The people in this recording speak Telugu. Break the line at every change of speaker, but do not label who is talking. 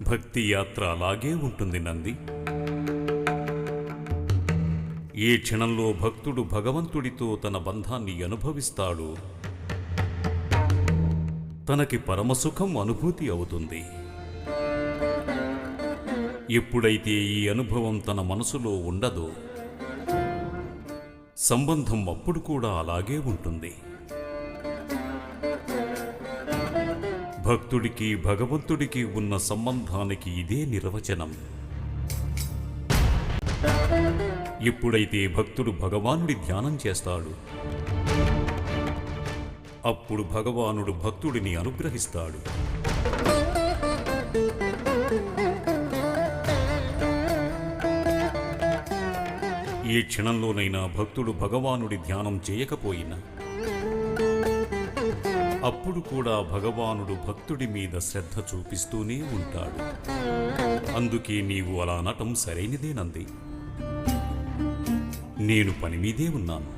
భక్తి యాత్ర అలాగే ఉంటుంది నంది. ఏ క్షణంలో భక్తుడు భగవంతుడితో తన బంధాన్ని అనుభవిస్తాడో తనకి పరమసుఖం అనుభూతి అవుతుంది. ఎప్పుడైతే ఈ అనుభవం తన మనసులో ఉండదో సంబంధం అప్పుడు కూడా అలాగే ఉంటుంది. భక్తుడికి భగవంతుడికి ఉన్న సంబంధానికి ఇదే నిర్వచనం. ఎప్పుడైతే భక్తుడు భగవానుడి ధ్యానం చేస్తాడు అప్పుడు భగవానుడు భక్తుడిని అనుగ్రహిస్తాడు. ఏ క్షణంలోనైనా భక్తుడు భగవానుడి ధ్యానం చేయకపోయినా అప్పుడు కూడా భగవానుడు భక్తుడి మీద శ్రద్ధ చూపిస్తూనే ఉంటాడు. అందుకే నీవు అలా అనటం సరైనదేనంది. నేను పని మీదే ఉన్నాను.